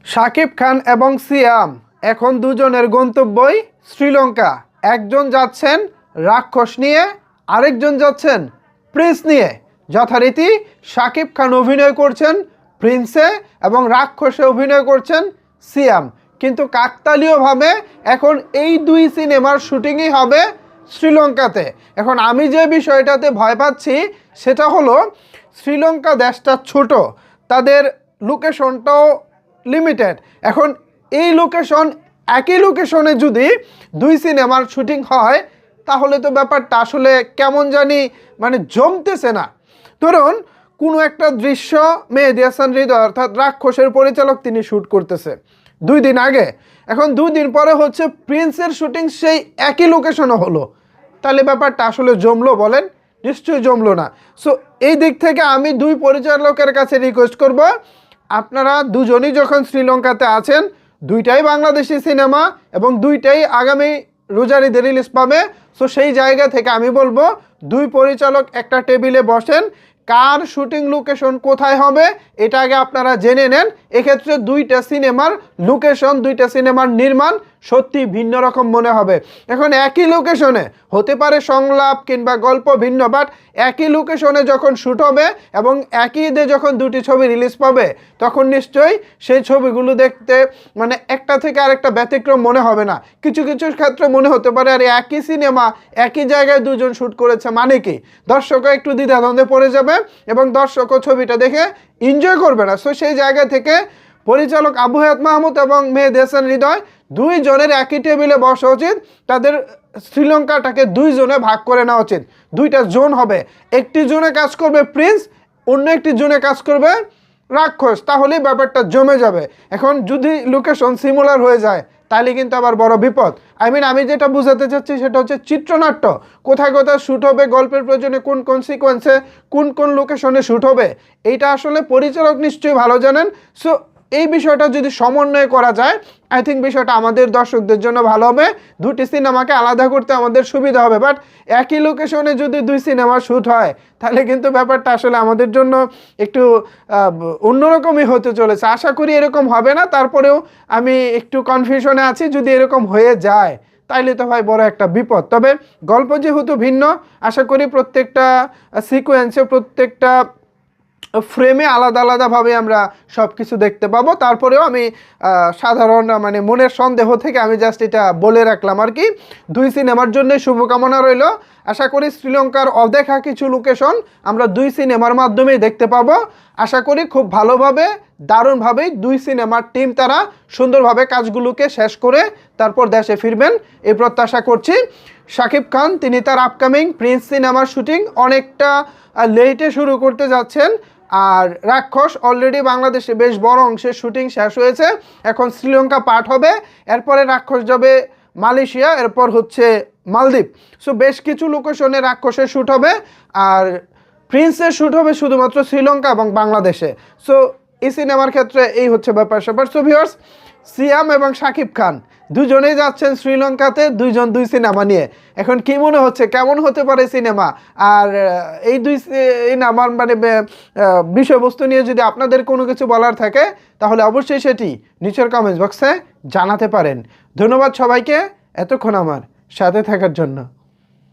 শাকিব খান এবং সিয়াম এখন দুজনের গন্তব্যই শ্রীলঙ্কা। একজন যাচ্ছেন রাক্ষস নিয়ে, আরেকজন যাচ্ছেন প্রিন্স নিয়ে। যথারীতি শাকিব খান অভিনয় করছেন প্রিন্সে এবং রাক্ষসে অভিনয় করছেন সিয়াম। কিন্তু কাকতালীয়ভাবে এখন এই দুই সিনেমার শুটিংই হবে শ্রীলঙ্কাতে। এখন আমি যে বিষয়টাতে ভয় পাচ্ছি সেটা হলো শ্রীলঙ্কা দেশটা ছোট, তাদের লোকেশনটাও লিমিটেড। এখন এই লোকেশন, একই লোকেশনে যদি দুই সিনেমার শুটিং হয় তাহলে তো ব্যাপারটা আসলে কেমন জানি জমতেছে না। ধরুন কোনো একটা দৃশ্য মেহেদী হাসান হৃদয় অর্থাৎ রাক্ষসের পরিচালক তিনি শ্যুট করতেছে 2 দিন আগে, এখন 2 দিন পরে হচ্ছে প্রিন্সের শুটিং সেই একই লোকেশনে হলো, তাহলে ব্যাপারটা আসলে জমলো বলেন? নিশ্চয়ই জমলো না। সো এই দিক থেকে আমি দুই পরিচালকের কাছে রিকোয়েস্ট করব, আপনারা দুজনই যখন শ্রীলঙ্কাতে আছেন, দুইটাই বাংলাদেশি সিনেমা এবং দুইটাই আগামী রোজার ঈদে রিলিজ পাবে। সো সেই জায়গা থেকে আমি বলবো দুই পরিচালক একটা টেবিলে বসেন, কার শুটিং লোকেশন কোথায় হবে এটা আগে আপনারা জেনে নেন। এক্ষেত্রে দুইটা সিনেমার লোকেশন, দুইটা সিনেমার নির্মাণ সত্যি ভিন্ন রকম মনে হবে। এখন একই লোকেশনে হতে পারে সংলাপ কিংবা গল্প ভিন্ন, বাট একই লোকেশনে যখন শ্যুট হবে এবং একই ঈদে যখন দুটি ছবি রিলিজ পাবে তখন নিশ্চয়ই সেই ছবিগুলো দেখতে একটা থেকে আরেকটা ব্যতিক্রম মনে হবে না। কিছু কিছু ক্ষেত্রে মনে হতে পারে আরে একই সিনেমা একই জায়গায় দুজন শ্যুট করেছে মানে কি, দর্শকও একটু দ্বিধাদ্বন্দ্বে পড়ে যাবে এবং দর্শকও ছবিটা দেখে এনজয় করবে না। সো সেই জায়গা থেকে পরিচালক আবু হায়াত মাহমুদ এবং মেহেদী হাসান হৃদয় দুইজনের একই টেবিলে বসা উচিত। তাদের শ্রীলঙ্কাটাকে 2 জোনে ভাগ করে নেওয়া উচিত। 2টা জোন হবে, একটি জোনে কাজ করবে প্রিন্স, অন্য একটি জোনে কাজ করবে রাক্ষস, তাহলেই ব্যাপারটা জমে যাবে। এখন যদি লোকেশন সিমিলার হয়ে যায় তাহলে কিন্তু আবার বড় বিপদ। আমি যেটা বোঝাতে চাচ্ছি সেটা হচ্ছে চিত্রনাট্য কোথায় কোথায় শ্যুট হবে, গল্পের প্রয়োজনে কোন কোন সিকোয়েন্সে কোন কোন লোকেশনে শ্যুট হবে, এইটা আসলে পরিচালক নিশ্চয়ই ভালো জানেন। সো এই বিষয়টা যদি সমন্বয় করা যায়, আই থিঙ্ক বিষয়টা আমাদের দর্শকদের জন্য ভালো হবে। দুটি সিনেমাকে আলাদা করতে আমাদের সুবিধা হবে, বাট একই লোকেশনে যদি 2 সিনেমা শ্যুট হয় তাহলে কিন্তু ব্যাপারটা আসলে আমাদের জন্য একটু অন্যরকমই হতে চলেছে। আশা করি এরকম হবে না, তারপরেও আমি একটু কনফিউশনে আছি। যদি এরকম হয়ে যায় তাইলে তো ভাই বড় একটা বিপদ। তবে গল্প যেহেতু ভিন্ন, আশা করি প্রত্যেকটা সিকোয়েন্সে, প্রত্যেকটা ফ্রেমে আলাদা আলাদাভাবে আমরা সব কিছু দেখতে পাবো। তারপরেও আমি সাধারণ মনের সন্দেহ থেকে আমি জাস্ট এটা বলে রাখলাম আর কি। 2 সিনেমার জন্য শুভকামনা রইল। আশা করি শ্রীলঙ্কার অদেখা কিছু লোকেশন আমরা 2 সিনেমার মাধ্যমেই দেখতে পাবো। আশা করি খুব ভালোভাবে, দারুণভাবেই 2 সিনেমার টিম তারা সুন্দরভাবে কাজগুলোকে শেষ করে তারপর দেশে ফিরবেন এই প্রত্যাশা করছি। শাকিব খান তিনি তার আপকামিং প্রিন্স সিনেমার শুটিং অনেকটা লেটে শুরু করতে যাচ্ছেন, আর রাক্ষস অলরেডি বাংলাদেশে বেশ বড় অংশের শুটিং শেষ হয়েছে। এখন শ্রীলঙ্কা পার্ট হবে, এরপরে রাক্ষস যাবে মালয়েশিয়া, এরপর হচ্ছে মালদ্বীপ। সো বেশ কিছু লোকেশনে রাক্ষসের শ্যুট হবে, আর প্রিন্সের শ্যুট হবে শুধুমাত্র শ্রীলঙ্কা এবং বাংলাদেশে। সো এই সিনেমার ক্ষেত্রে এই হচ্ছে ব্যাপার স্যাপার। সো ভিউয়ার্স, সিয়াম এবং শাকিব খান দুজনেই যাচ্ছেন শ্রীলঙ্কাতে, 2 জন 2 সিনেমা নিয়ে। এখন কি মনে হচ্ছে কেমন হতে পারে সিনেমা? আর এই 2 সিনেমার বিষয়বস্তু নিয়ে যদি আপনাদের কোনো কিছু বলার থাকে তাহলে অবশ্যই সেটি নিচের কমেন্টস বক্সে জানাতে পারেন। ধন্যবাদ সবাইকে এতক্ষণ আমার সাথে থাকার জন্য।